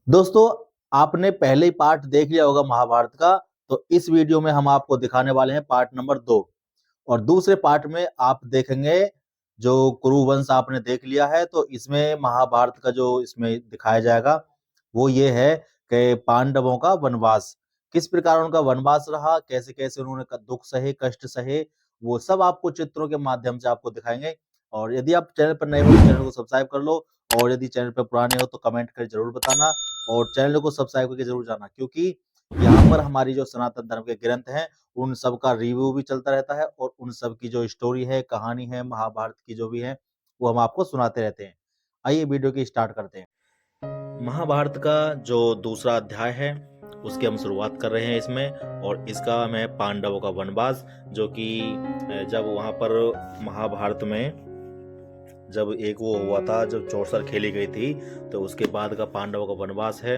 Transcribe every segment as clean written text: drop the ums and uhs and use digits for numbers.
दोस्तों, आपने पहले ही पार्ट देख लिया होगा महाभारत का, तो इस वीडियो में हम आपको दिखाने वाले हैं पार्ट नंबर 2। और दूसरे पार्ट में आप देखेंगे जो कुरुवंश आपने देख लिया है, तो इसमें महाभारत का जो इसमें दिखाया जाएगा वो ये है कि पांडवों का वनवास किस प्रकार उनका वनवास रहा, कैसे-कैसे उन्होंने दुख सहे, कष्ट सहे, वो सब आपको चित्रों के माध्यम से आपको दिखाएंगे। और यदि आप चैनल पर नए हो तो चैनल को सब्सक्राइब कर लो, और यदि चैनल पर पुराने हो तो कमेंट करके जरूर बताना, और चैनल को सब्सक्राइब करके जरूर जाना, क्योंकि यहाँ पर हमारी जो सनातन धर्म के ग्रंथ हैं उन सब का रिव्यू भी चलता रहता है, और उन सब की जो स्टोरी है, कहानी है, महाभारत की जो भी है, वो हम आपको सुनाते रहते हैं। आइए वीडियो की स्टार्ट करते हैं। महाभारत का जो दूसरा अध्याय है उसकी हम शुरुआत कर रहे हैं इसमें, और इसका है पांडवों का वनवास, जो कि जब वहां पर महाभारत में जब एक वो हुआ था, जब चौसर खेली गई थी, तो उसके बाद का पांडवों का वनवास है।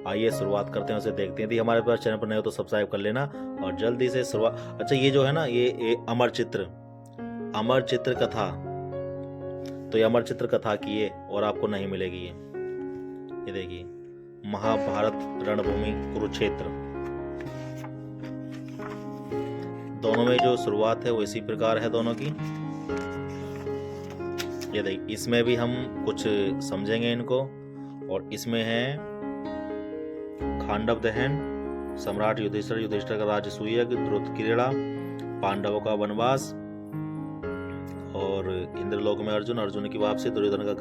आइए शुरुआत करते हैं, उसे देखते हैं। यदि हमारे पास चैनल पर नए हो तो सब्सक्राइब कर लेना और जल्दी से शुरुआत। अच्छा, ये जो है ना, ये अमर चित्र कथा, तो ये अमर चित्र कथा की है और आपको नहीं मिलेगी। ये देखिए, महाभारत रणभूमि कुरुक्षेत्र, दोनों में जो शुरुआत है वो इसी प्रकार है दोनों की। ये देखिए, इसमें भी हम कुछ समझेंगे इनको। और इसमें है खांडव दहन, सम्राट युधिष्ठिर का राजसूय, द्रुत क्रीड़ा, पांडवों का वनवास, और इंद्रलोक में अर्जुन की वापसी, दुर्योधन का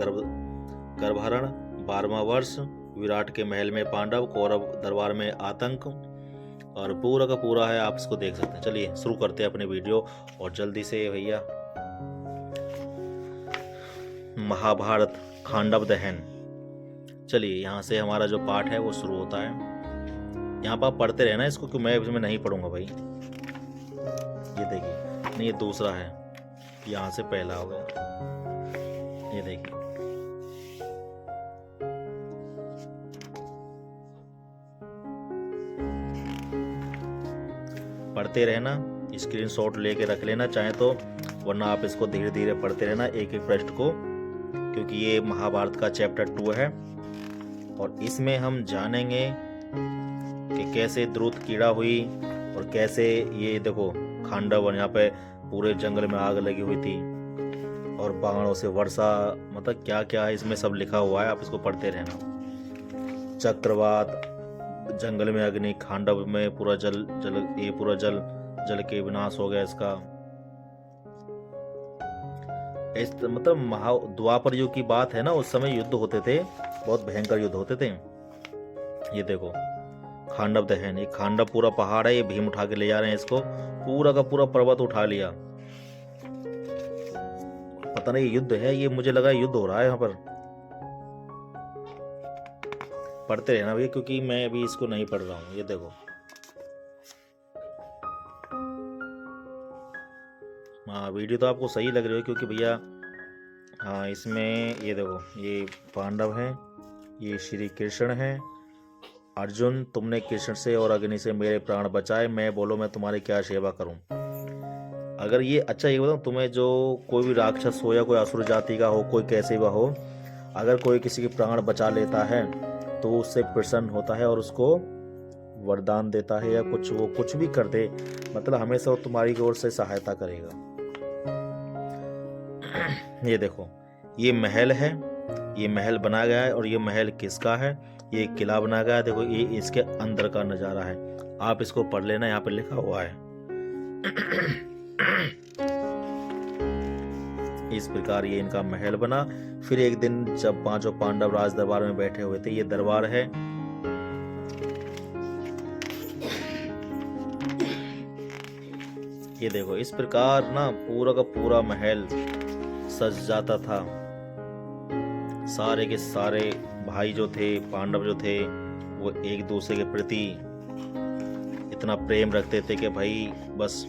गर्भहरण, 12वां वर्ष, विराट के महल में पांडव, कौरव दरबार में आतंक, और पूरा का पूरा है, आप इसको देख सकते हैं। चलिए शुरू करते हैं अपने वीडियो, और जल्दी से भैया। महाभारत खांडव दहन, चलिए यहाँ से हमारा जो पाठ है वो शुरू होता है। यहाँ पर आप पढ़ते रहना इसको, क्योंकि मैं इसमें नहीं पढ़ूंगा भाई। ये देखिए, नहीं ये दूसरा है, यहाँ से पहला हो गया। ये देखिए, पढ़ते रहना, स्क्रीनशॉट लेके रख लेना चाहे तो, वरना आप इसको धीरे धीरे पढ़ते रहना एक एक पृष्ठ को, क्योंकि ये महाभारत का चैप्टर 2 है। और इसमें हम जानेंगे कि कैसे द्रुत कीड़ा हुई, और कैसे ये देखो खांडव, यहाँ पे पूरे जंगल में आग लगी हुई थी, और बाणों से वर्षा, मतलब क्या क्या है इसमें सब लिखा हुआ है, आप इसको पढ़ते रहना। चक्रवात, जंगल में अग्नि, खांडव में पूरा जल जल के विनाश हो गया इसका। इस मतलब द्वापर युग की बात है ना, उस समय युद्ध होते थे, बहुत भयंकर युद्ध होते थे। ये देखो खांडव दहन, ये खांडव पूरा पहाड़ है, ये भीम उठा के ले जा रहे हैं इसको, पूरा का पूरा पर्वत उठा लिया। पता नहीं युद्ध है, ये मुझे लगा युद्ध हो रहा है यहाँ पर। पढ़ते रहना भैया, क्योंकि मैं अभी इसको नहीं पढ़ रहा हूँ। ये देखो, हाँ वीडियो तो आपको सही लग रही है, क्योंकि भैया हाँ इसमें ये देखो, ये पांडव हैं, ये श्री कृष्ण हैं। अर्जुन, तुमने कृष्ण से और अग्नि से मेरे प्राण बचाए, मैं बोलो मैं तुम्हारी क्या सेवा करूं। अगर ये, अच्छा ये बताऊं तुम्हें, जो कोई भी राक्षस हो या कोई असुर जाति का हो, कोई कैसे भी हो, अगर कोई किसी के प्राण बचा लेता है तो उससे प्रसन्न होता है और उसको वरदान देता है, या कुछ वो कुछ भी कर दे, मतलब हमेशा वो तुम्हारी ओर से सहायता करेगा। ये देखो, ये महल है, ये महल बना गया है, और ये महल किसका है, ये किला बना गया है। देखो ये इसके अंदर का नजारा है, आप इसको पढ़ लेना, यहाँ पे लिखा हुआ है। इस प्रकार ये इनका महल बना। फिर एक दिन जब पांचों पांडव राज दरबार में बैठे हुए थे, ये दरबार है, ये देखो इस प्रकार ना पूरा का पूरा महल सज जाता था। सारे के सारे भाई जो थे, पांडव जो थे, वो एक दूसरे के प्रति इतना प्रेम रखते थे कि भाई बस।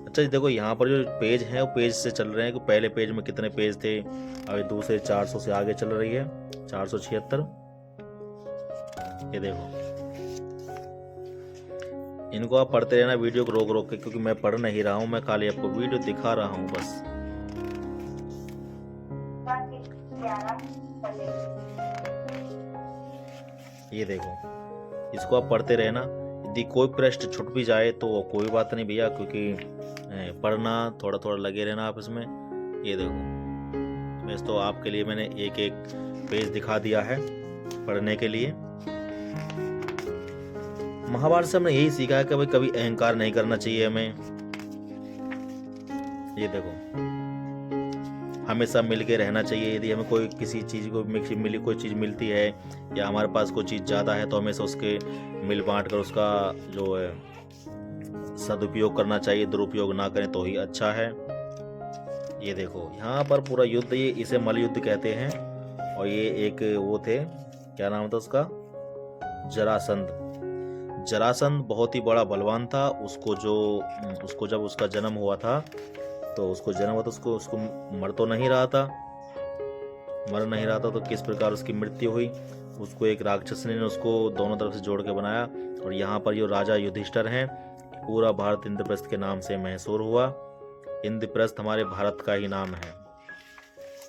अच्छा देखो, यहाँ पर जो पेज है वो पेज से चल रहे हैं, कि पहले पेज में कितने पेज थे, अभी दूसरे 400 से आगे चल रही है, 476। ये देखो, इनको आप पढ़ते रहना वीडियो को रोक रोक के, क्योंकि मैं पढ़ नहीं रहा हूँ, मैं खाली आपको वीडियो दिखा रहा हूँ बस। ये देखो, इसको आप पढ़ते रहना। यदि कोई प्रश्न छूट भी जाए तो कोई बात नहीं भैया, क्योंकि पढ़ना थोड़ा थोड़ा लगे रहना आप इसमें। ये देखो, वैसे तो आपके लिए मैंने एक एक पेज दिखा दिया है पढ़ने के लिए। महाभारत से हमने यही सीखा है कि भाई कभी अहंकार नहीं करना चाहिए हमें। ये देखो, हमेशा मिल के रहना चाहिए। यदि हमें कोई किसी चीज़ को मिली कोई चीज़ मिलती है या हमारे पास कोई चीज़ ज़्यादा है तो हमेशा उसके मिल बांट कर उसका जो है सदुपयोग करना चाहिए, दुरुपयोग ना करें तो ही अच्छा है। ये देखो, यहाँ पर पूरा युद्ध, ये इसे मल युद्ध कहते हैं। और ये एक वो थे, क्या नाम था उसका, जरासंध। जरासंध बहुत ही बड़ा बलवान था। उसको जब उसका जन्म हुआ था तो उसको मर नहीं रहा था तो किस प्रकार उसकी मृत्यु हुई। उसको एक राक्षस ने उसको दोनों तरफ से जोड़ के बनाया। और यहाँ पर जो राजा युधिष्ठिर हैं, पूरा भारत इंद्रप्रस्थ के नाम से मशहूर हुआ। इंद्रप्रस्थ हमारे भारत का ही नाम है,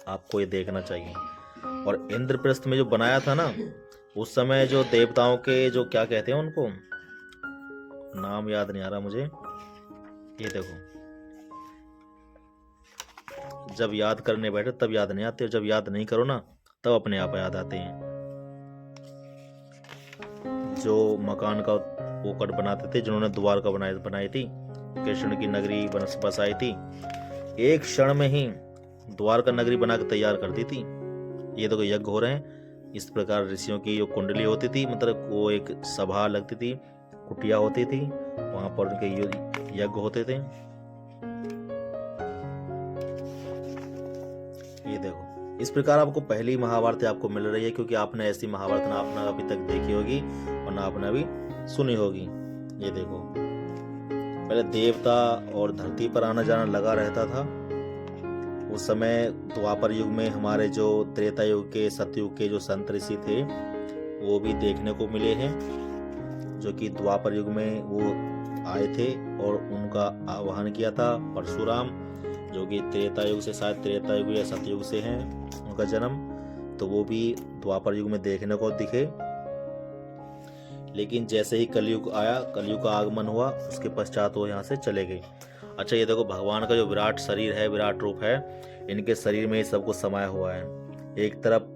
आपको ये देखना चाहिए। और इंद्रप्रस्थ में जो बनाया था ना, उस समय जो देवताओं के जो क्या कहते हैं उनको, नाम याद नहीं आ रहा मुझे। ये देखो, जब याद करने बैठे तब याद नहीं आते, जब याद नहीं करो ना तब अपने आप याद आते हैं। जो मकान का वो कट बनाते थे, जिन्होंने द्वारका बनाई थी, कृष्ण की नगरी बसाई थी, एक क्षण में ही द्वारका नगरी बना के तैयार कर दी थी। ये तो यज्ञ हो रहे हैं। इस प्रकार ऋषियों की जो कुंडली होती थी, मतलब वो एक सभा लगती थी, कुटिया होती थी, वहां पर उनके यज्ञ होते थे। ये देखो, इस प्रकार आपको पहली महाभारत आपको मिल रही है, क्योंकि आपने ऐसी महाभारत ना आपने अभी तक देखी होगी और ना आपने अभी सुनी होगी। ये देखो, पहले देवता और धरती पर आना जाना लगा रहता था। उस समय द्वापर युग में हमारे जो त्रेता युग के सतयुग के जो संत ऋषि थे वो भी देखने को मिले हैं, जो कि द्वापर युग में वो आए थे और उनका आह्वान किया था परशुराम, जो कि त्रेता युग से, शायद त्रेता युग या सतयुग से हैं उनका जन्म, तो वो भी द्वापर युग में देखने को दिखे। लेकिन जैसे ही कलयुग आया, कलयुग का आगमन हुआ, उसके पश्चात वो यहाँ से चले गए। अच्छा, ये देखो, भगवान का जो विराट शरीर है, विराट रूप है, इनके शरीर में ही सब कुछ समाया हुआ है। एक तरफ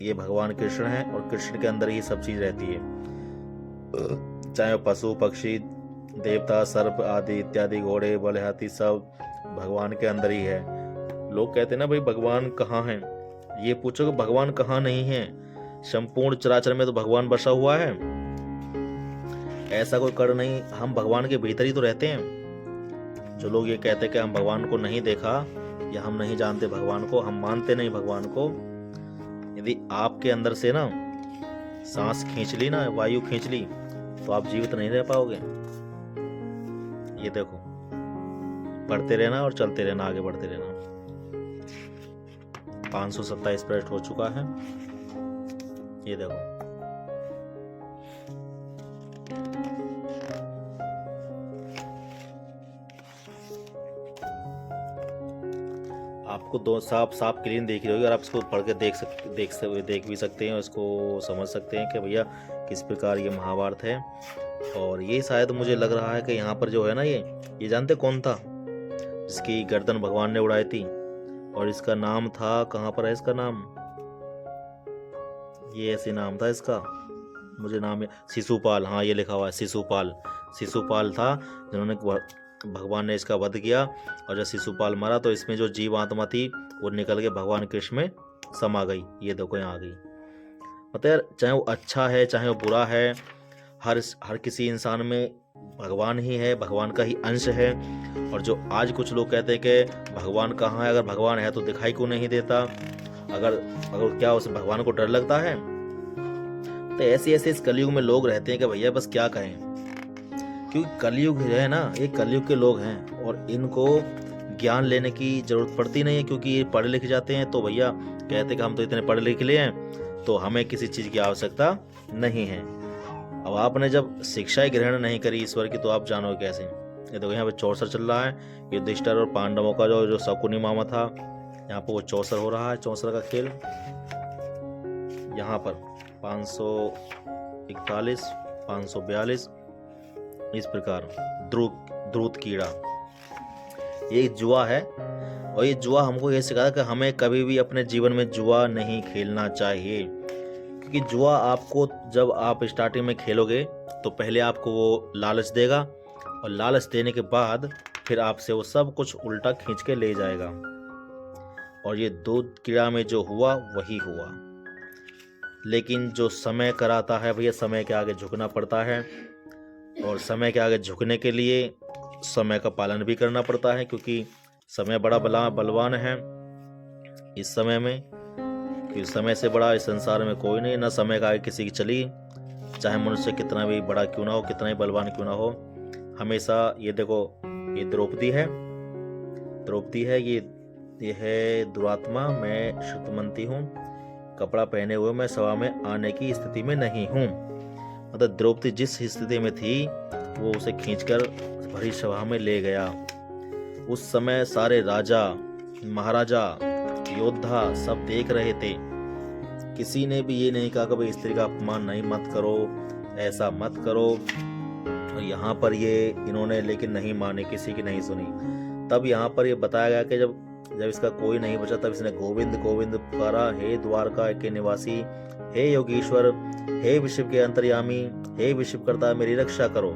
ये भगवान कृष्ण है और कृष्ण के अंदर ही सब चीज रहती है, चाहे पशु पक्षी देवता सर्प आदि इत्यादि, घोड़े बल हाथी, सब भगवान के अंदर ही है। लोग कहते हैं ना भाई भगवान कहाँ है, ये पूछो कि भगवान कहाँ नहीं है। संपूर्ण चराचर में तो भगवान बसा हुआ है, ऐसा कोई कर नहीं, हम भगवान के भीतर ही तो रहते हैं। जो लोग ये कहते हैं कि हम भगवान को नहीं देखा या हम नहीं जानते भगवान को, हम मानते नहीं भगवान को, यदि आपके अंदर से ना सांस खींच ली ना, वायु खींच ली, तो आप जीवित नहीं रह पाओगे। ये देखो, पढ़ते रहना और चलते रहना, आगे बढ़ते रहना। 527 पृष्ठ हो चुका है। ये देखो, आपको दो साफ क्लीन देख रही होगी और आप इसको पढ़ के देख भी सकते हैं, इसको समझ सकते हैं कि भैया किस प्रकार ये महाभारत है। और ये शायद मुझे लग रहा है कि यहाँ पर जो है ना, ये जानते कौन था जिसकी गर्दन भगवान ने उड़ाई थी, और इसका नाम था, कहाँ पर है इसका नाम, ये ऐसे नाम था इसका, मुझे नाम शिशुपाल, हाँ ये लिखा हुआ है शिशुपाल था, जिन्होंने भगवान ने इसका वध किया। और जब शिशुपाल मरा तो इसमें जो जीव आत्मा थी वो निकल के भगवान कृष्ण में समा गई। ये देखो यहाँ आ गई। पता है, चाहे वो अच्छा है चाहे वो बुरा है, हर किसी इंसान में भगवान ही है, भगवान का ही अंश है। और जो आज कुछ लोग कहते हैं कि भगवान कहाँ है, अगर भगवान है तो दिखाई क्यों नहीं देता, अगर क्या उस भगवान को डर लगता है। तो ऐसे इस कलयुग में लोग रहते हैं कि भैया बस क्या कहें, क्योंकि कलयुग है ना, ये कलयुग के लोग हैं और इनको ज्ञान लेने की जरूरत पड़ती नहीं है, क्योंकि ये पढ़े लिखे जाते हैं। तो भैया कहते हैं कि हम तो इतने पढ़े लिखे हैं तो हमें किसी चीज की आवश्यकता नहीं है। अब आपने जब शिक्षा ही ग्रहण नहीं करी ईश्वर की, तो आप जानोगे कैसे। ये देखो यहाँ पे चौसर चल रहा है, युधिष्ठिर और पांडवों का जो शकुनी मामा था, यहाँ पर वो चौसर हो रहा है, चौसर का खेल यहाँ पर। 541, 542, इस प्रकार द्रुत कीड़ा। ये जुआ है और ये जुआ हमको ये सिखाता है कि हमें कभी भी अपने जीवन में जुआ नहीं खेलना चाहिए, क्योंकि जुआ आपको जब आप स्टार्टिंग में खेलोगे तो पहले आपको वो लालच देगा और लालच देने के बाद फिर आपसे वो सब कुछ उल्टा खींच के ले जाएगा। और ये दूध कीड़ा में जो हुआ वही हुआ। लेकिन जो समय कराता है भैया, समय के आगे झुकना पड़ता है, और समय के आगे झुकने के लिए समय का पालन भी करना पड़ता है, क्योंकि समय बड़ा बलवान है इस समय में, क्योंकि समय से बड़ा इस संसार में कोई नहीं, ना समय का आगे किसी की चली, चाहे मनुष्य कितना भी बड़ा क्यों ना हो, कितना ही बलवान क्यों ना हो। हमेशा ये देखो, ये द्रौपदी है, ये है दुरात्मा, मैं श्रुतमंती हूँ, कपड़ा पहने हुए मैं सभा में आने की स्थिति में नहीं हूँ। मतलब द्रौपदी जिस स्थिति में थी वो उसे खींचकर भरी सभा में ले गया। उस समय सारे राजा महाराजा योद्धा सब देख रहे थे, किसी ने भी ये नहीं कहा कि भाई स्त्री का अपमान नहीं मत करो, ऐसा मत करो। और यहाँ पर ये इन्होंने लेकिन नहीं माने, किसी की नहीं सुनी। तब यहाँ पर ये बताया गया कि जब इसका कोई नहीं बचा तब इसने गोविंद गोविंद पुकारा, हे द्वारका के निवासी, हे योगीश्वर, हे विश्व के अंतर्यामी, हे विश्वकर्ता, मेरी रक्षा करो।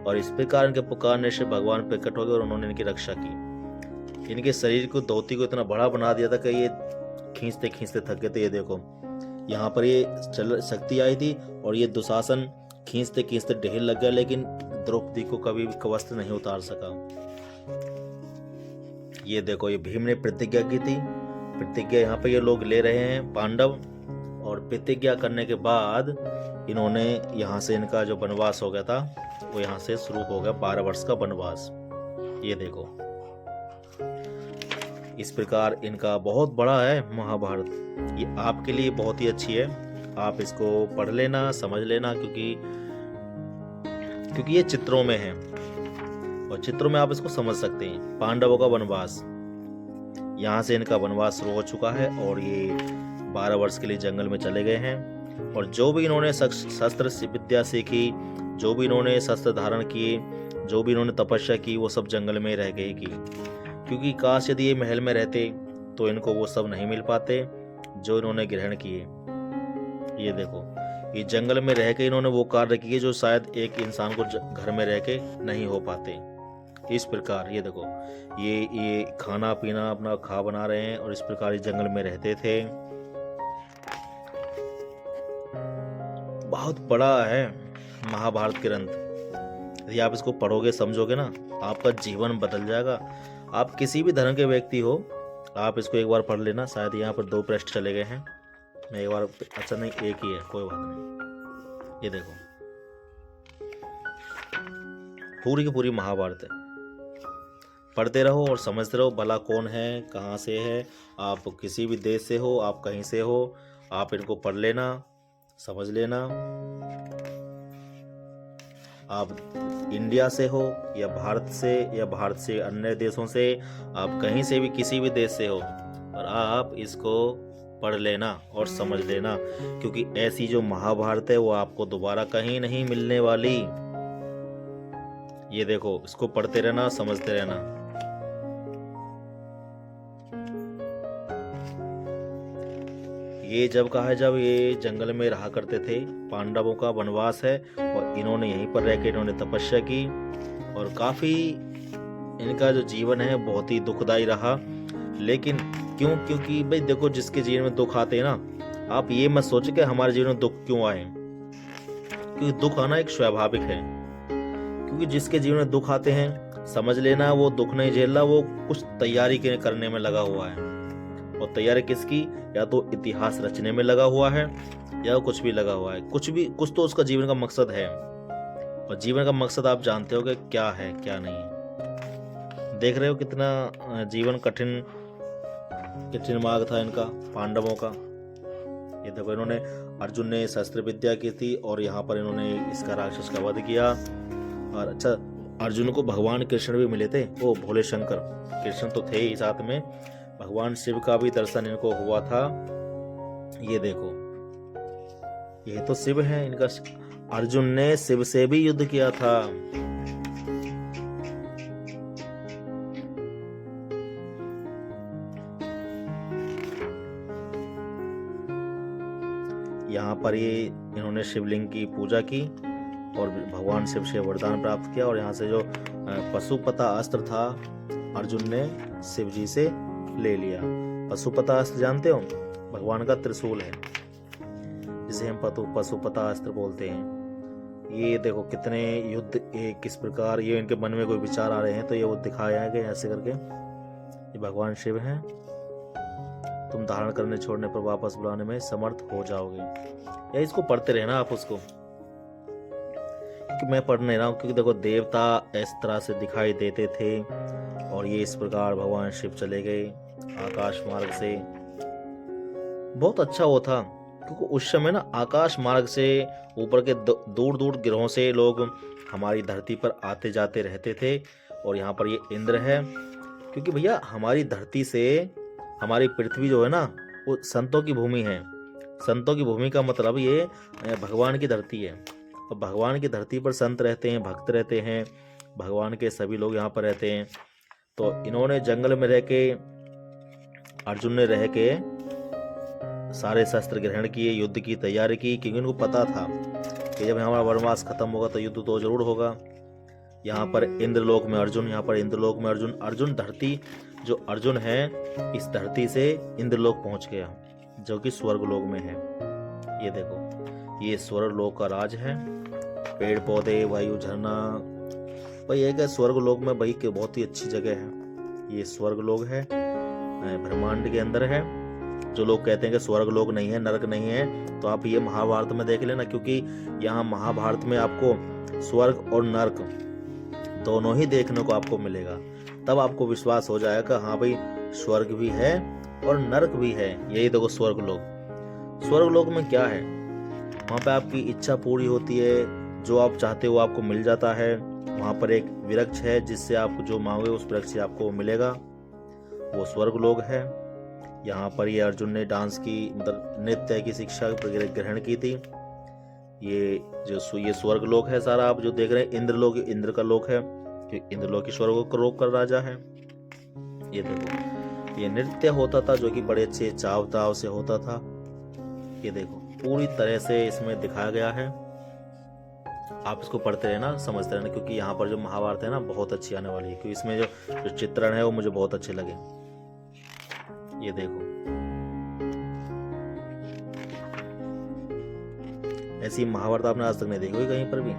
और इस प्रकार इनके पुकारने से भगवान प्रकट हो गए और उन्होंने इनकी रक्षा की। इनके शरीर को, धोती को इतना बड़ा बना दिया था कि ये खींचते खींचते थक गए थे। ये देखो यहाँ पर ये शक्ति आई थी और ये दुशासन खींचते खींचते ढेर लग गया, लेकिन द्रौपदी को कभी भी वस्त्र नहीं उतार सका। ये देखो, ये भीम ने प्रतिज्ञा की थी, प्रतिज्ञा यहाँ पे ये लोग ले रहे हैं पांडव, और प्रतिज्ञा करने के बाद इन्होंने यहाँ से, इनका जो वनवास हो गया था वो यहाँ से शुरू हो गया, 12 वर्ष का वनवास। ये देखो इस प्रकार इनका बहुत बड़ा है महाभारत। ये आपके लिए बहुत ही अच्छी है, आप इसको पढ़ लेना, समझ लेना, क्योंकि ये चित्रों में है और चित्रों में आप इसको समझ सकते हैं। पांडवों का वनवास, यहाँ से इनका वनवास शुरू हो चुका है और ये 12 वर्ष के लिए जंगल में चले गए हैं। और जो भी इन्होंने शस्त्र विद्या सीखी, जो भी इन्होंने शस्त्र धारण किए, जो भी इन्होंने तपस्या की, वो सब जंगल में रह गई की, क्योंकि काश यदि ये महल में रहते तो इनको वो सब नहीं मिल पाते जो इन्होंने ग्रहण किए। ये देखो, ये जंगल में रह के इन्होंने वो कार्य किए जो शायद एक इंसान को घर में रह के नहीं हो पाते। इस प्रकार ये देखो, ये खाना पीना अपना खा बना रहे हैं और इस प्रकार इस जंगल में रहते थे। बहुत बड़ा है महाभारत ग्रंथ। यदि आप इसको पढ़ोगे, समझोगे ना, आपका जीवन बदल जाएगा। आप किसी भी धर्म के व्यक्ति हो, आप इसको एक बार पढ़ लेना। शायद यहाँ पर 2 पृष्ठ चले गए हैं, मैं एक बार, अच्छा नहीं, एक ही है, कोई बात नहीं। ये देखो पूरी की पूरी महाभारत है, पढ़ते रहो और समझते रहो भला कौन है, कहाँ से है। आप किसी भी देश से हो, आप कहीं से हो, आप इनको पढ़ लेना, समझ लेना। आप इंडिया से हो या भारत से, या भारत से अन्य देशों से, आप कहीं से भी, किसी भी देश से हो, और आप इसको पढ़ लेना और समझ लेना, क्योंकि ऐसी जो महाभारत है वो आपको दोबारा कहीं नहीं मिलने वाली। ये देखो, इसको पढ़ते रहना, समझते रहना। ये जब कहा है, जब ये जंगल में रहा करते थे, पांडवों का वनवास है और इन्होंने यहीं पर रहकर इन्होंने तपस्या की, और काफी इनका जो जीवन है बहुत ही दुखदायी रहा। लेकिन क्यों? क्योंकि भाई देखो, जिसके जीवन में दुख आते हैं ना, आप ये मत सोचो कि हमारे जीवन में दुख क्यों आए, क्योंकि दुख आना एक स्वाभाविक है। क्योंकि जिसके जीवन में दुख आते हैं, समझ लेना वो दुख नहीं झेल रहा, वो कुछ तैयारी करने में लगा हुआ है। और तैयारी किसकी? या तो इतिहास रचने में लगा हुआ है या कुछ भी लगा हुआ है, कुछ तो उसका जीवन का मकसद है। और जीवन का मकसद आप जानते हो कि क्या है क्या नहीं है। देख रहे हो कितना जीवन कठिन मार्ग था इनका, पांडवों का। ये देखो, इन्होंने, अर्जुन ने शस्त्र विद्या की थी और यहाँ पर इन्होंने इसका राक्षस का वध किया। और अच्छा, अर्जुन को भगवान कृष्ण भी मिले थे, वो भोले शंकर कृष्ण तो थे ही साथ में, भगवान शिव का भी दर्शन इनको हुआ था। ये देखो, ये तो शिव है इनका। अर्जुन ने शिव से भी युद्ध किया था। यहाँ पर ये इन्होंने शिवलिंग की पूजा की और भगवान शिव से वरदान प्राप्त किया। और यहाँ से जो पशुपता अस्त्र था अर्जुन ने शिव जी से ले लिया। पशुपता अस्त्र जानते हो, भगवान का त्रिशूल है जिसे हम पशुपता अस्त्र बोलते हैं। ये देखो कितने युद्ध किस प्रकार ये इनके मन में कोई विचार आ रहे हैं तो ये वो दिखाया गया ऐसे करके। ये भगवान शिव हैं, तुम धारण करने छोड़ने पर वापस बुलाने में समर्थ हो जाओगे। या इसको पढ़ते रहना आप उसको, क्योंकि मैं पढ़ नहीं रहा हूँ, क्योंकि देखो देवता इस तरह से दिखाई देते थे और ये इस प्रकार भगवान शिव चले गए आकाश मार्ग से। बहुत अच्छा वो था, क्योंकि उस समय ना आकाश मार्ग से ऊपर के दूर दूर ग्रहों से लोग हमारी धरती पर आते जाते रहते थे। और यहाँ पर ये इंद्र है, क्योंकि भैया हमारी धरती से हमारी पृथ्वी जो है ना वो संतों की भूमि है। संतों की भूमि का मतलब ये भगवान की धरती है। और भगवान की धरती पर संत रहते हैं, भक्त रहते हैं, भगवान के सभी लोग यहाँ पर रहते हैं। तो इन्होंने जंगल में रह के, अर्जुन ने रह के सारे शस्त्र ग्रहण किए, युद्ध की तैयारी की, क्योंकि उनको पता था कि जब हमारा वनवास खत्म होगा तो युद्ध तो जरूर होगा। यहाँ पर इंद्रलोक में अर्जुन, यहाँ पर इंद्रलोक में अर्जुन। अर्जुन धरती जो अर्जुन है इस धरती से इंद्रलोक पहुंच गया जो कि स्वर्गलोक में है। ये देखो ये स्वर्गलोक का राज है, पेड़ पौधे वायु झरना। भाई एक है स्वर्गलोक में भाई के बहुत ही अच्छी जगह है। ये स्वर्गलोक है, ब्रह्मांड के अंदर है। जो लोग कहते हैं कि स्वर्गलोक नहीं है, नरक नहीं है, तो आप ये महाभारत में देख लेना, क्योंकि यहाँ महाभारत में आपको स्वर्ग और नरक दोनों ही देखने को आपको मिलेगा। तब आपको विश्वास हो जाएगा हाँ भाई स्वर्ग भी है और नरक भी है। यही देखो स्वर्गलोक। स्वर्गलोक में क्या है, वहाँ पे आपकी इच्छा पूरी होती है, जो आप चाहते हो आपको मिल जाता है। वहाँ पर एक वृक्ष है जिससे आप जो मांगोगे उस वृक्ष से आपको मिलेगा, वो स्वर्गलोक है। यहाँ पर ये अर्जुन ने डांस की मतलब नृत्य की शिक्षा ग्रहण की थी। ये स्वर्गलोक है सारा, आप जो देख रहे हैं इंद्रलोक, इंद्र का लोक है, इंद्रलोक स्वर्ग का लोक का राजा है। ये देखो ये नृत्य होता था जो कि बड़े अच्छे चाव ताव से होता था। ये देखो पूरी तरह से इसमें दिखाया गया है। आप इसको पढ़ते रहना, समझते रहना, क्योंकि यहाँ पर जो महाभारत है ना बहुत अच्छी आने वाली है, क्योंकि इसमें जो चित्रण है वो मुझे बहुत अच्छे लगे। ये देखो ऐसी महाभारत आपने आज तक नहीं देखी कहीं पर भी।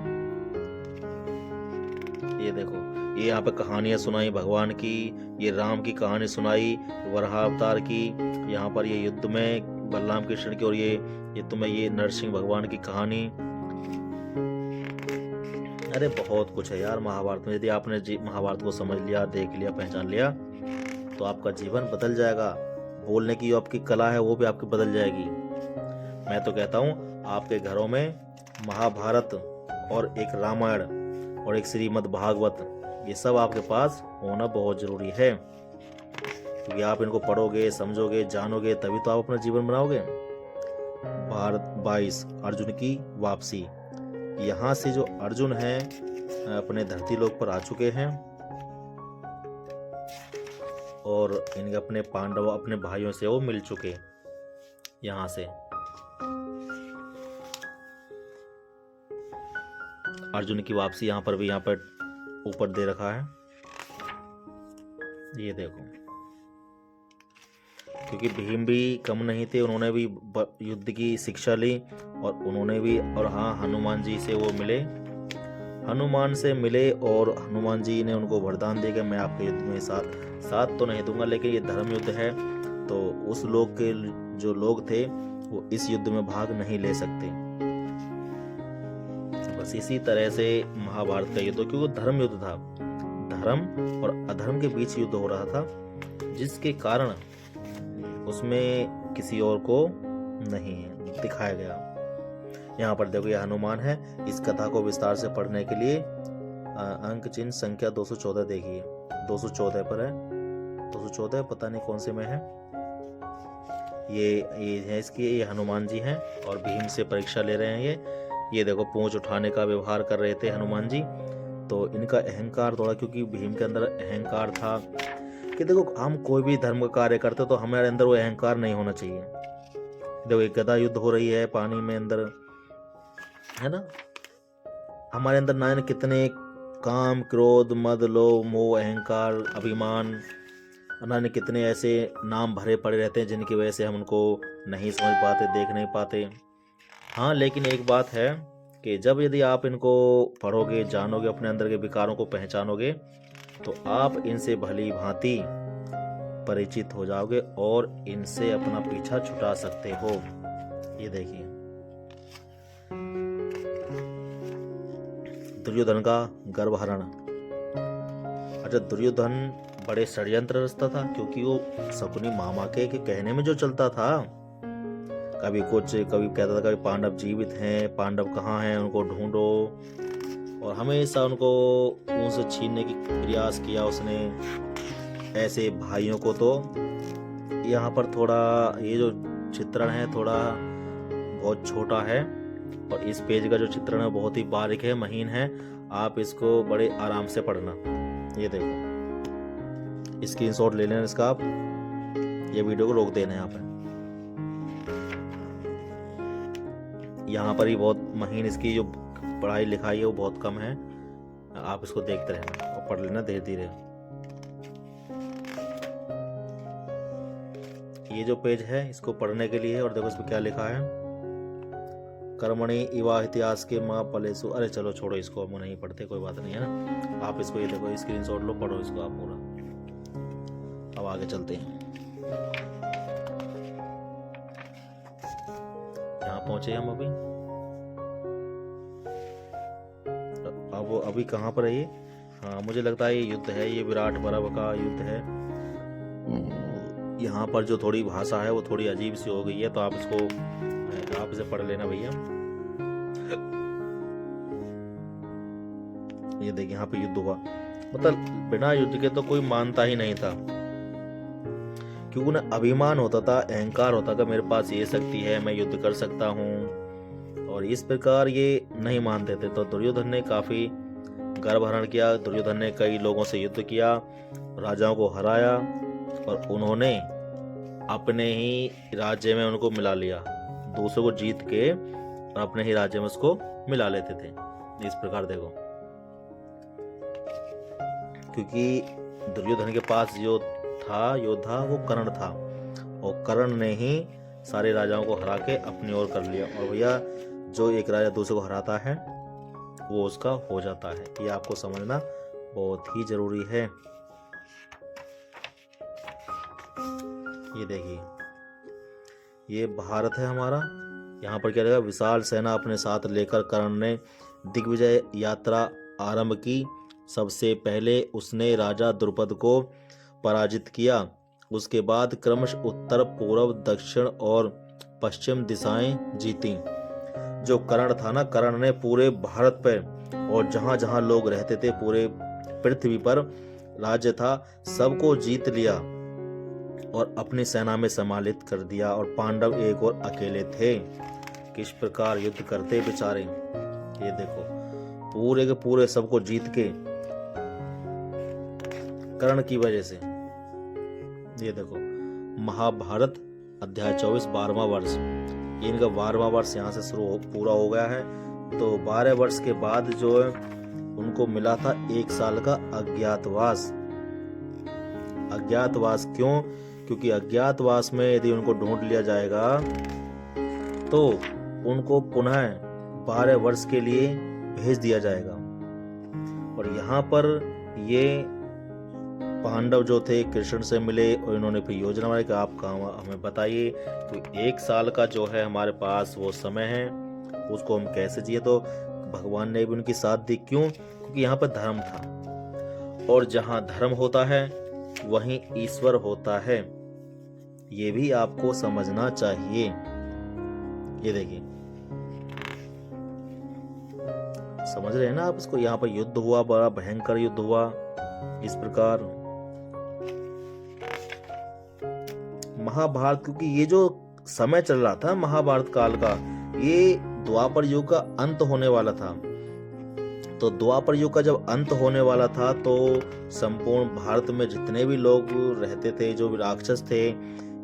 ये देखो ये यहाँ पे कहानियां सुनाई भगवान की, ये राम की कहानी सुनाई, वराह अवतार की, यहाँ पर ये युद्ध में बलराम कृष्ण की, और ये तुम्हें ये नरसिंह भगवान की कहानी। अरे बहुत कुछ है यार महाभारत में। यदि आपने महाभारत को समझ लिया, देख लिया, पहचान लिया तो आपका जीवन बदल जाएगा। बोलने की जो आपकी कला है वो भी आपकी बदल जाएगी। मैं तो कहता हूँ आपके घरों में महाभारत और एक रामायण और एक श्रीमद् भागवत, ये सब आपके पास होना बहुत जरूरी है, क्योंकि आप इनको पढ़ोगे, समझोगे, जानोगे, तभी तो आप अपना जीवन बनाओगे। भारत 22 अर्जुन की वापसी। यहाँ से जो अर्जुन हैं अपने धरती लोक पर आ चुके हैं और इनके अपने पांडव अपने भाइयों से वो मिल चुके। यहाँ से अर्जुन की वापसी यहाँ पर भी, यहाँ पर ऊपर दे रखा है। ये देखो क्योंकि भीम भी कम नहीं थे, उन्होंने भी युद्ध की शिक्षा ली और उन्होंने भी, और हाँ हनुमान जी से वो मिले, हनुमान से मिले और हनुमान जी ने उनको वरदान दिया कि मैं आपके युद्ध में साथ तो नहीं दूंगा, लेकिन ये धर्म युद्ध है तो उस लोग के जो लोग थे वो इस युद्ध में भाग नहीं ले सकते। बस इसी तरह से महाभारत का युद्ध, क्योंकि धर्म युद्ध था, धर्म और अधर्म के बीच युद्ध हो रहा था, जिसके कारण उसमें किसी और को नहीं दिखाया गया। यहाँ पर देखो ये हनुमान है। इस कथा को विस्तार से पढ़ने के लिए अंक चिन्ह संख्या 214 देखिए, 214 पर है, 214 पता नहीं कौन से में है। ये है इसकी, ये हनुमान जी हैं और भीम से परीक्षा ले रहे हैं ये देखो पूंछ उठाने का व्यवहार कर रहे थे हनुमान जी। तो इनका अहंकार थोड़ा, क्योंकि भीम के अंदर अहंकार था कि देखो हम कोई भी धर्म का कार्य करते तो हमारे अंदर वो अहंकार नहीं होना चाहिए। देखो एक गदा युद्ध हो रही है पानी में अंदर, है ना, हमारे अंदर ना कितने काम, क्रोध, मद, लोभ, मोह, अहंकार, अभिमान, ना कितने ऐसे नाम भरे पड़े रहते हैं जिनकी वजह से हम उनको नहीं समझ पाते, देख नहीं पाते। हाँ, लेकिन एक बात है कि जब यदि आप इनको पढ़ोगे, जानोगे, अपने अंदर के विकारों को पहचानोगे तो आप इनसे भली भांति परिचित हो जाओगे और इनसे अपना पीछा छुटा सकते हो। ये देखिए दुर्योधन का गर्भहरण। अच्छा, दुर्योधन बड़े षड्यंत्रस्त था, क्योंकि वो शकुनी मामा के कहने में जो चलता था, कभी कुछ, कभी कहता था कभी पांडव जीवित हैं, पांडव कहाँ हैं, उनको ढूंढो, और हमेशा उनको उनसे छीनने की प्रयास किया उसने। ऐसे भाइयों को तो यहाँ पर थोड़ा ये जो चित्रण है थोड़ा बहुत छोटा है, और इस पेज का जो चित्रण है बहुत ही बारीक है, महीन है। आप इसको बड़े आराम से पढ़ना। ये देखो स्क्रीनशॉट ले लेना इसका आप, ये वीडियो को रोक देना यहाँ पर ही बहुत महीन, इसकी जो पढ़ाई लिखाई है वो बहुत कम है। आप इसको देखते रहना और पढ़ लेना धीरे धीरे। ये जो पेज है इसको पढ़ने के लिए, और देखो इसमें क्या लिखा है, कर्मणि इवा इतिहास के माँ पलेसु। अरे चलो छोड़ो इसको, हम नहीं पढ़ते, कोई बात नहीं है ना। आप इसको ये देखो स्क्रीनशॉट लो, पढ़ो इसको आप पूरा। अब आगे चलते हैं, यहाँ पहुंचे हम अभी। अब अभी कहाँ पर है ये? हाँ, मुझे लगता है ये युद्ध है, ये विराट पर्व का युद्ध है। यहाँ पर जो थोड़ी भाषा है वो थोड़ी अजीब सी हो गई है, तो आप इसे पढ़ लेना भैया। ये देखिए यहाँ पे युद्ध हुआ, मतलब बिना युद्ध के तो कोई मानता ही नहीं था, क्योंकि ना अभिमान होता था, अहंकार होता था, मेरे पास ये शक्ति है, मैं युद्ध कर सकता हूँ, और इस प्रकार ये नहीं मानते थे। तो दुर्योधन ने काफी गर्भहरण किया, दुर्योधन ने कई लोगों से युद्ध किया, राजाओं को हराया, और उन्होंने अपने ही राज्य में उनको मिला लिया, दूसरों को जीत के और अपने ही राज्य में उसको मिला लेते थे। इस प्रकार देखो, क्योंकि दुर्योधन के पास जो था योद्धा वो कर्ण था, और कर्ण ने ही सारे राजाओं को हरा के अपनी ओर कर लिया। और भैया जो एक राजा दूसरे को हराता है वो उसका हो जाता है, ये आपको समझना बहुत ही जरूरी है। ये देखिए ये भारत है हमारा। यहाँ पर क्या रहेगा, विशाल सेना अपने साथ लेकर कर्ण ने दिग्विजय यात्रा आरंभ की। सबसे पहले उसने राजा द्रुपद को पराजित किया, उसके बाद क्रमशः उत्तर, पूर्व, दक्षिण और पश्चिम दिशाएं जीती। जो कर्ण था ना, कर्ण ने पूरे भारत पर और जहां जहां लोग रहते थे, पूरे पृथ्वी पर राज्य था, सबको जीत लिया और अपनी सेना में सम्मिलित कर दिया, और पांडव एक और अकेले थे। किस प्रकार युद्ध करते बेचारे, ये देखो पूरे के पूरे सबको जीत के कर्ण की वजह से। ये देखो महाभारत अध्याय 24 12वां वर्ष, इनका 12वां वर्ष यहाँ से पूरा हो गया है। तो 12 वर्ष के बाद जो है उनको मिला था 1 साल का अज्ञातवास। अज्ञातवास क्यों? क्योंकि अज्ञातवास में यदि उनको ढूंढ लिया जाएगा तो उनको पुनः 12 वर्ष के लिए भेज दिया जाएगा। और यहाँ पर ये पांडव जो थे कृष्ण से मिले और इन्होंने फिर योजना बनाई कि आप हमें बताइए, तो 1 साल का जो है हमारे पास वो समय है, उसको हम कैसे जिए। तो भगवान ने भी उनकी साथ दी। क्यों? क्योंकि यहाँ पर धर्म था, और जहाँ धर्म होता है वहीं ईश्वर होता है, ये भी आपको समझना चाहिए। ये देखिए समझ रहे हैं ना आप इसको। यहाँ पर युद्ध हुआ, बड़ा भयंकर युद्ध हुआ। इस प्रकार महाभारत, क्योंकि ये जो समय चल रहा था महाभारत काल का, ये द्वापर युग का अंत होने वाला था। तो द्वापर युग का जब अंत होने वाला था तो संपूर्ण भारत में जितने भी लोग रहते थे, जो भी राक्षस थे,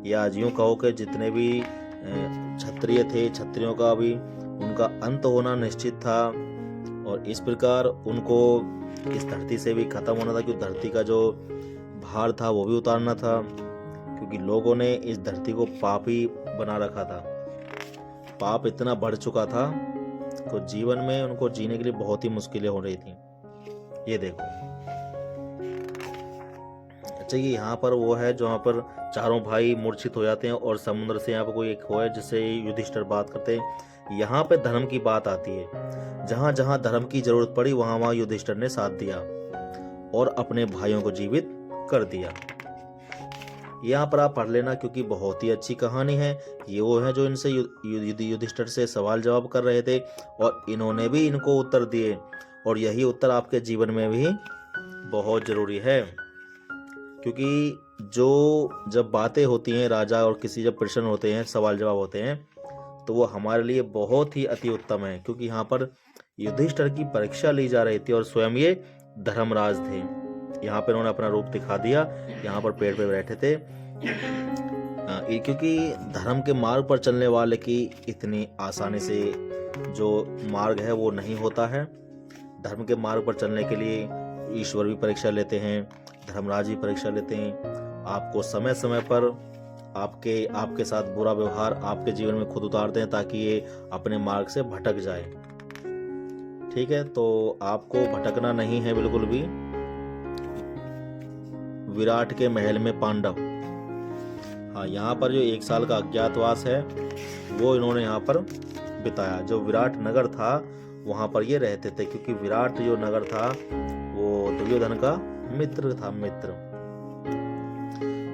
या यूं कहो कि जितने भी क्षत्रिय थे, क्षत्रियों का भी उनका अंत होना निश्चित था। और इस प्रकार उनको इस धरती से भी खत्म होना था, क्योंकि धरती का जो भार था वो भी उतारना था, क्योंकि लोगों ने इस धरती को पापी बना रखा था। पाप इतना बढ़ चुका था तो जीवन में उनको जीने के लिए बहुत ही मुश्किलें हो रही थी। ये देखो, अच्छा ये यहाँ पर वो है जहाँ पर चारों भाई मूर्छित हो जाते हैं और समुद्र से यहाँ पर कोई एक हो है जिससे युधिष्ठिर बात करते हैं। यहाँ पे धर्म की बात आती है। जहाँ जहाँ धर्म की जरूरत पड़ी वहाँ वहाँ युधिष्ठिर ने साथ दिया और अपने भाइयों को जीवित कर दिया। यहाँ पर आप पढ़ लेना, क्योंकि बहुत ही अच्छी कहानी है। ये वो है जो इनसे युधिष्ठिर से सवाल जवाब कर रहे थे और इन्होंने भी इनको उत्तर दिए, और यही उत्तर आपके जीवन में भी बहुत जरूरी है। क्योंकि जो जब बातें होती हैं राजा और किसी जब प्रश्न होते हैं, सवाल जवाब होते हैं, तो वो हमारे लिए बहुत ही अति उत्तम है। क्योंकि यहाँ पर युधिष्ठिर की परीक्षा ली जा रही थी और स्वयं ये धर्मराज थे। यहाँ पर उन्होंने अपना रूप दिखा दिया, यहाँ पर पेड़ पे बैठे थे। क्योंकि धर्म के मार्ग पर चलने वाले की इतनी आसानी से जो मार्ग है वो नहीं होता है। धर्म के मार्ग पर चलने के लिए ईश्वर भी परीक्षा लेते हैं, धर्मराज भी परीक्षा लेते हैं। आपको समय समय पर आपके साथ बुरा व्यवहार आपके जीवन में खुद उतारते हैं ताकि ये अपने मार्ग से भटक जाए। ठीक है, तो आपको भटकना नहीं है बिल्कुल भी। विराट के महल में पांडव, हाँ यहाँ पर जो 1 साल का अज्ञातवास है वो इन्होंने यहाँ पर बिताया। जो विराट नगर था वहां पर ये रहते थे, क्योंकि विराट जो नगर था वो दुर्योधन का मित्र था, मित्र।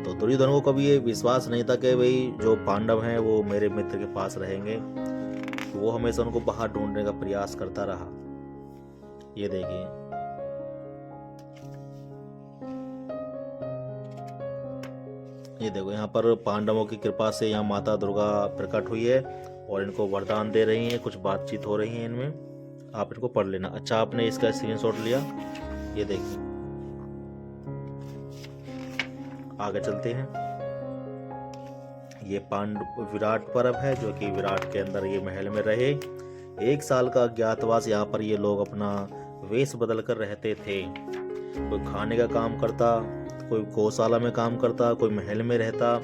तो दुर्योधन को कभी ये विश्वास नहीं था कि भाई जो पांडव हैं वो मेरे मित्र के पास रहेंगे, तो वो हमेशा उनको बाहर ढूंढने का प्रयास करता रहा। ये देखिए, ये देखो यहाँ पर पांडवों की कृपा से यहाँ माता दुर्गा प्रकट हुई है और इनको वरदान दे रही हैं। कुछ बातचीत हो रही है इनमें, आप इनको पढ़ लेना। अच्छा, आपने इसका स्क्रीनशॉट लिया, ये देखिए। आगे चलते हैं। ये विराट पर्व है जो कि विराट के अंदर ये महल में रहे। 1 साल का अज्ञातवास, यहाँ पर ये लोग अपना वेश बदल कर रहते थे। कोई खाने का काम करता, कोई गौशाला में काम करता, कोई महल में रहता,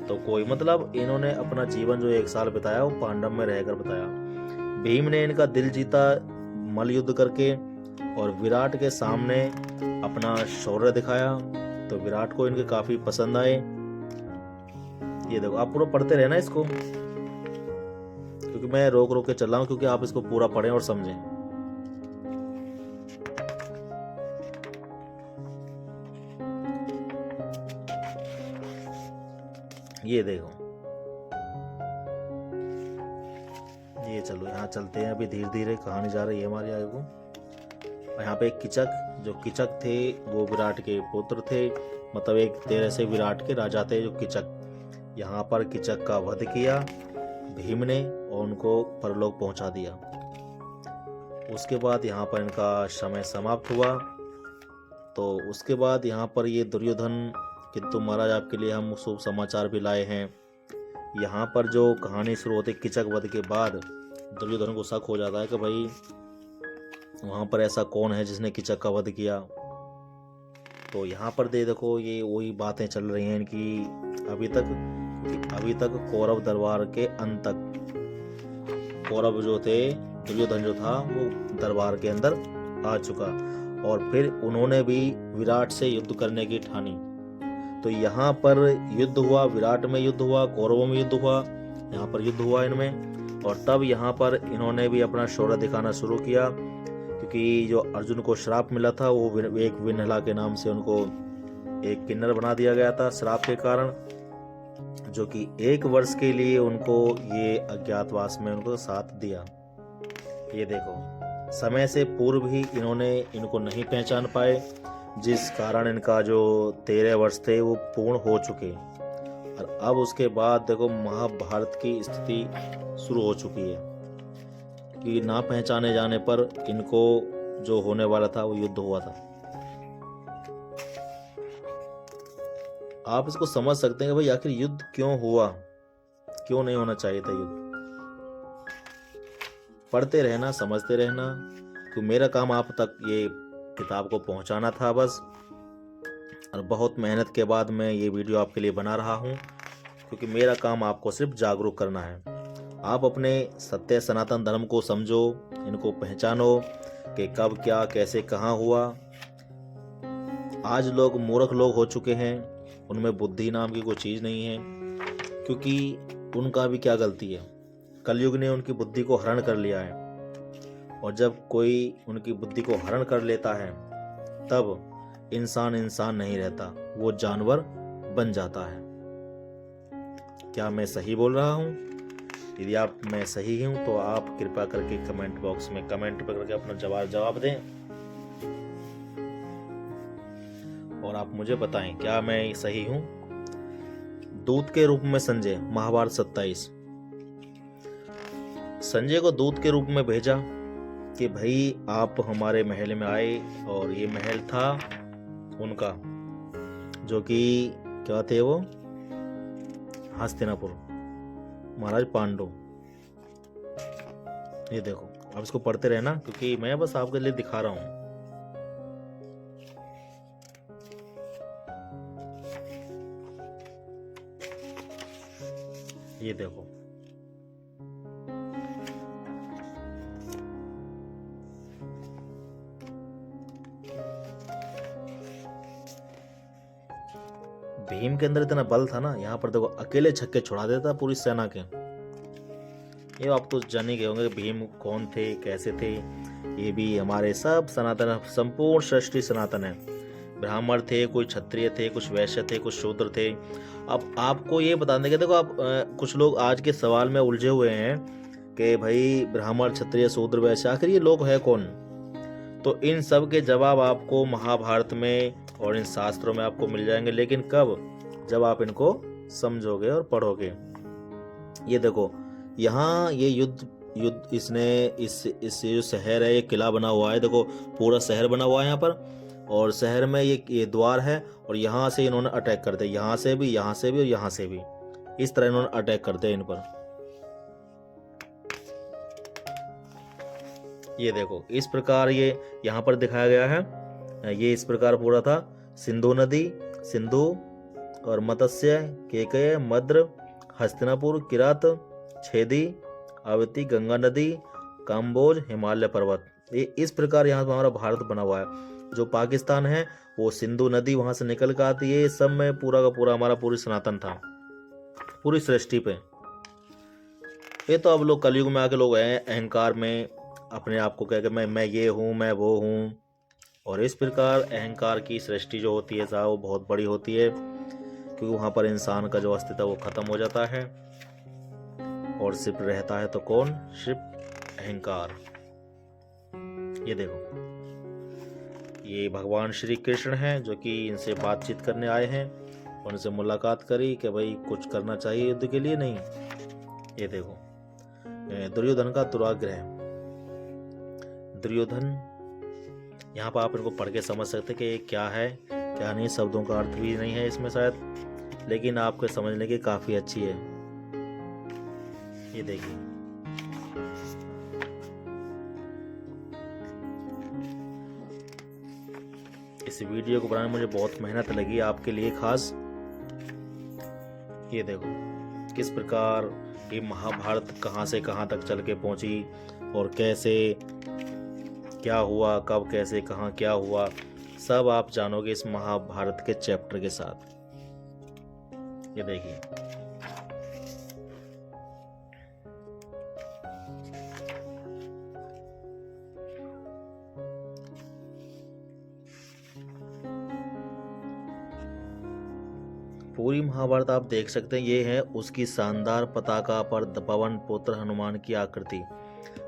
तो कोई मतलब इन्होंने अपना जीवन जो 1 साल बिताया वो पांडव में रहकर बताया। भीम ने इनका दिल जीता मल युद्ध करके और विराट के सामने अपना शौर्य दिखाया, तो विराट को इनके काफी पसंद आए। ये देखो, आप पूरा पढ़ते रहना इसको, क्योंकि मैं रोक रोक के चल रहा हूँ, क्योंकि आप इसको पूरा पढ़ें और समझें। ये देखो, ये चलो यहाँ चलते हैं। अभी धीरे धीरे कहानी जा रही है हमारी आगे को। यहाँ पे एक किचक, जो किचक थे वो विराट के पुत्र थे, मतलब एक तरह से विराट के राजा थे जो किचक। यहाँ पर किचक का वध किया भीम ने और उनको परलोक पहुंचा दिया। उसके बाद यहाँ पर इनका समय समाप्त हुआ। तो उसके बाद यहाँ पर ये दुर्योधन, किंतु महाराज आपके लिए हम शुभ समाचार भी लाए हैं। यहाँ पर जो कहानी शुरू होती है किचक वध के बाद, दुर्योधन को शक हो जाता है कि भाई वहां पर ऐसा कौन है जिसने किचक का वध किया। तो यहाँ पर देखो, ये वही बातें चल रही हैं इनकी अभी तक कौरव दरबार के अंत तक। कौरव जो थे, दुर्योधन जो था वो दरबार के अंदर आ चुका और फिर उन्होंने भी विराट से युद्ध करने की ठानी। तो यहाँ पर युद्ध हुआ, विराट में युद्ध हुआ, कौरवों में युद्ध हुआ, यहाँ पर युद्ध हुआ इनमें। और तब यहाँ पर इन्होंने भी अपना शौर्य दिखाना शुरू किया, क्योंकि जो अर्जुन को श्राप मिला था वो एक विन्हला के नाम से उनको एक किन्नर बना दिया गया था श्राप के कारण, जो कि 1 वर्ष के लिए उनको ये अज्ञातवास में उनको साथ दिया। ये देखो, समय से पूर्व ही इन्होंने इनको नहीं पहचान पाए, जिस कारण इनका जो 13 वर्ष थे वो पूर्ण हो चुके। और अब उसके बाद देखो महाभारत की स्थिति शुरू हो चुकी है कि ना पहचाने जाने पर इनको जो होने वाला था वो युद्ध हुआ था। आप इसको समझ सकते हैं कि भाई आखिर युद्ध क्यों हुआ, क्यों नहीं होना चाहिए था युद्ध। पढ़ते रहना, समझते रहना, क्योंकि मेरा काम आप तक ये किताब को पहुंचाना था बस। और बहुत मेहनत के बाद मैं ये वीडियो आपके लिए बना रहा हूं, क्योंकि मेरा काम आपको सिर्फ जागरूक करना है। आप अपने सत्य सनातन धर्म को समझो, इनको पहचानो कि कब क्या कैसे कहाँ हुआ। आज लोग मूर्ख लोग हो चुके हैं, उनमें बुद्धि नाम की कोई चीज़ नहीं है, क्योंकि उनका भी क्या गलती है, कलयुग ने उनकी बुद्धि को हरण कर लिया है। और जब कोई उनकी बुद्धि को हरण कर लेता है तब इंसान इंसान नहीं रहता, वो जानवर बन जाता है। क्या मैं सही बोल रहा हूँ? यदि आप मैं सही हूँ तो आप कृपया करके कमेंट बॉक्स में कमेंट करके अपना जवाब दें और आप मुझे बताएं क्या मैं सही हूँ। दूत के रूप में संजय, महाभारत 27। संजय को दूत के रूप में भेजा कि भाई आप हमारे महल में आए, और ये महल था उनका, जो कि क्या थे वो, हस्तिनापुर, महाराज पांडु। ये देखो, आप इसको पढ़ते रहना, क्योंकि मैं बस आपके लिए दिखा रहा हूं। ये देखो, भीम के अंदर इतना बल था ना, यहाँ पर देखो अकेले छक्के छुड़ा देता पूरी सेना के। ये आप तो जान ही गए होंगे कि भीम कौन थे, कैसे थे। ये भी हमारे सब सनातन, संपूर्ण सृष्टि सनातन है। ब्राह्मण थे, कोई क्षत्रिय थे, कुछ वैश्य थे, कुछ शूद्र थे। अब आपको ये बता देंगे, देखो आप कुछ लोग आज के सवाल में उलझे हुए हैं कि भाई ब्राह्मण, क्षत्रिय, शूद्र, वैश्य, आखिर ये लोग है कौन। तो इन सब के जवाब आपको महाभारत में और इन शास्त्रों में आपको मिल जाएंगे, लेकिन कब, जब आप इनको समझोगे और पढ़ोगे। ये देखो, यहाँ ये युद्ध इसने इस जो शहर है, ये किला बना हुआ है, देखो पूरा शहर बना हुआ है यहाँ पर, और शहर में ये द्वार है, और यहाँ से इन्होंने अटैक कर दिया, यहाँ से भी, यहाँ से भी और यहाँ से भी, इस तरह इन्होंने अटैक कर दिया इन पर। ये देखो, इस प्रकार ये यहाँ पर दिखाया गया है। ये इस प्रकार पूरा था। सिंधु नदी, सिंधु और मत्स्य, केकय, मद्र, हस्तिनापुर, किरात, छेदी, अवती, गंगा नदी, काम्बोज, हिमालय पर्वत। ये इस प्रकार यहाँ हमारा भारत बना हुआ है। जो पाकिस्तान है वो सिंधु नदी वहां से निकल कर आती है। सब में पूरा का पूरा हमारा पूरी सनातन था, पूरी सृष्टि पे। ये तो अब लोग कलयुग में आके लोग हैं अहंकार में, अपने आप को कह के मैं ये हूँ, मैं वो हूँ। और इस प्रकार अहंकार की सृष्टि जो होती है साहब, वो बहुत बड़ी होती है, क्योंकि वहाँ पर इंसान का जो अस्तित्व है वो खत्म हो जाता है, और सिर्फ रहता है तो कौन, सिर्फ अहंकार। ये देखो, ये भगवान श्री कृष्ण हैं जो कि इनसे बातचीत करने आए हैं, उनसे मुलाकात करी कि भाई कुछ करना चाहिए युद्ध के लिए, नहीं। ये देखो, दुर्योधन का दुराग्रह। दुर्योधन, यहाँ पर आप इनको पढ़ के समझ सकते कि ये क्या है क्या नहीं, शब्दों का अर्थ भी नहीं है इसमें शायद, लेकिन आपके समझने की काफी अच्छी है। ये देखिए, इस वीडियो को बनाने में मुझे बहुत मेहनत लगी आपके लिए खास। ये देखो किस प्रकार ये महाभारत कहाँ से कहाँ तक चल के पहुंची, और कैसे क्या हुआ, कब कैसे कहाँ क्या हुआ, सब आप जानोगे इस महाभारत के चैप्टर के साथ। ये देखिए, पूरी महाभारत आप देख सकते हैं। ये है उसकी शानदार पताका पर पवन पुत्र हनुमान की आकृति।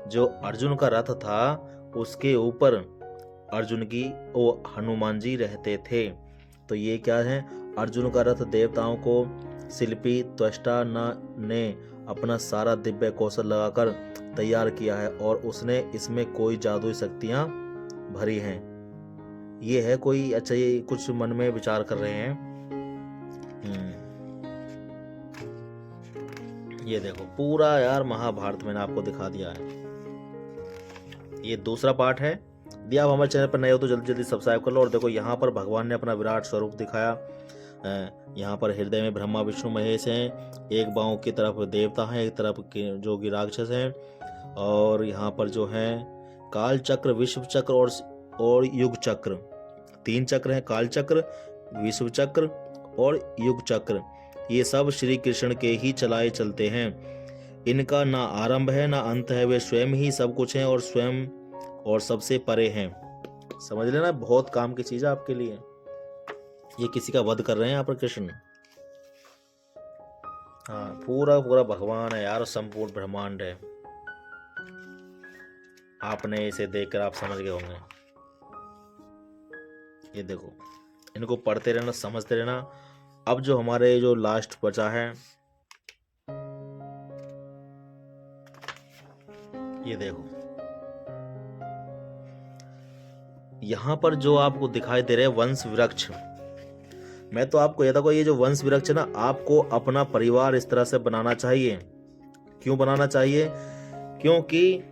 जो अर्जुन का रथ था उसके ऊपर अर्जुन की हनुमान जी रहते थे। तो ये क्या है, अर्जुन का रथ देवताओं को शिल्पी त्वष्टा ने अपना सारा दिव्य कौशल लगाकर तैयार किया है और उसने इसमें कोई जादुई शक्तियां भरी हैं। ये है कोई, अच्छा ये कुछ मन में विचार कर रहे हैं। ये देखो पूरा यार महाभारत मैंने आपको दिखा दिया है। ये दूसरा पार्ट है। यदि आप हमारे चैनल पर नए हो तो जल्दी जल्दी सब्सक्राइब कर लो। और देखो यहाँ पर भगवान ने अपना विराट स्वरूप दिखाया। यहाँ पर हृदय में ब्रह्मा विष्णु महेश हैं, एक बाहों की तरफ देवता हैं, एक तरफ जो कि राक्षस हैं। और यहाँ पर जो है काल चक्र, विश्व चक्र और युग चक्र, 3 चक्र हैं, काल चक्र, विश्व चक्र और युग चक्र। ये सब श्री कृष्ण के ही चलाए चलते हैं। इनका ना आरंभ है ना अंत है, वे स्वयं ही सब कुछ हैं और स्वयं और सबसे परे हैं। समझ लेना, बहुत काम की चीज है आपके लिए। ये किसी का वध कर रहे हैं यहाँ पर कृष्ण। हाँ, पूरा पूरा भगवान है यार, संपूर्ण ब्रह्मांड है। आपने इसे देखकर आप समझ गए होंगे। ये देखो, इनको पढ़ते रहना, समझते रहना। अब जो हमारे जो लास्ट बचा है, ये देखो यहां पर जो आपको दिखाई दे रहे हैं वंश वृक्ष। मैं तो आपको कहता हूं ये जो वंश वृक्ष ना, आपको अपना परिवार इस तरह से बनाना चाहिए। क्यों बनाना चाहिए? क्योंकि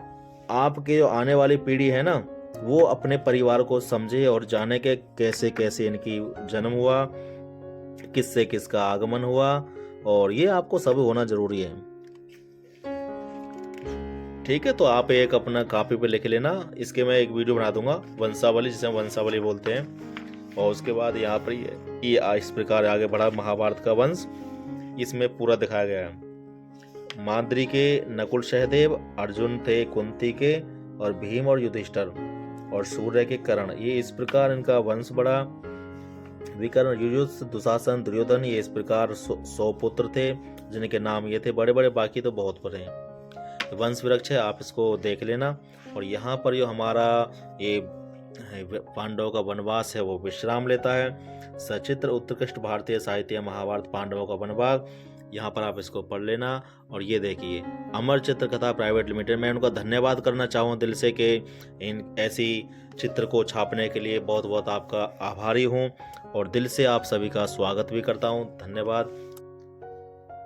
आपके जो आने वाली पीढ़ी है ना, वो अपने परिवार को समझे और जाने के कैसे कैसे इनकी जन्म हुआ, किससे किसका आगमन हुआ, और ये आपको सब होना जरूरी है। ठीक है, तो आप एक अपना कॉपी पे लिख लेना। इसके मैं एक वीडियो बना दूंगा, वंशावली, जिसे हम वंशावली बोलते हैं। और उसके बाद यहाँ पर ये इस प्रकार आगे बढ़ा महाभारत का वंश, इसमें पूरा दिखाया गया है। माद्री के नकुल सहदेव, अर्जुन थे कुंती के, और भीम और युधिष्ठिर, और सूर्य के कर्ण। ये इस प्रकार इनका वंश बढ़ा। विकर्ण, युयुत्स, दुशासन, दुर्योधन, ये इस प्रकार 100 पुत्र थे, जिनके नाम ये थे बड़े बड़े, बाकी तो बहुत बड़े हैं। वंश वृक्ष है, आप इसको देख लेना। और यहाँ पर जो हमारा ये पांडवों का वनवास है वो विश्राम लेता है। सचित्र उत्कृष्ट भारतीय साहित्य महाभारत पांडवों का वनवास, यहाँ पर आप इसको पढ़ लेना। और ये देखिए अमर चित्र कथा प्राइवेट लिमिटेड, मैं उनका धन्यवाद करना चाहूँ दिल से कि इन ऐसी चित्र को छापने के लिए बहुत बहुत आपका आभारी हूँ, और दिल से आप सभी का स्वागत भी करता हूँ। धन्यवाद।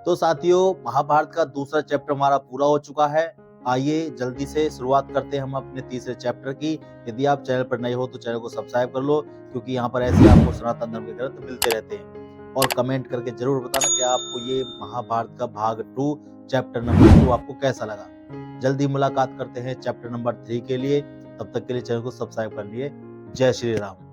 तो साथियों, महाभारत का दूसरा चैप्टर हमारा पूरा हो चुका है। आइए जल्दी से शुरुआत करते हैं हम अपने तीसरे चैप्टर की। यदि आप चैनल पर नए हो तो चैनल को सब्सक्राइब कर लो, क्योंकि यहाँ पर ऐसे आपको सनातन धर्म के ग्रंथ मिलते रहते हैं। और कमेंट करके जरूर बताना कि आपको ये महाभारत का भाग 2 चैप्टर नंबर 2 आपको कैसा लगा। जल्दी मुलाकात करते हैं चैप्टर नंबर 3 के लिए। तब तक के लिए चैनल को सब्सक्राइब कर लिए। जय श्री राम।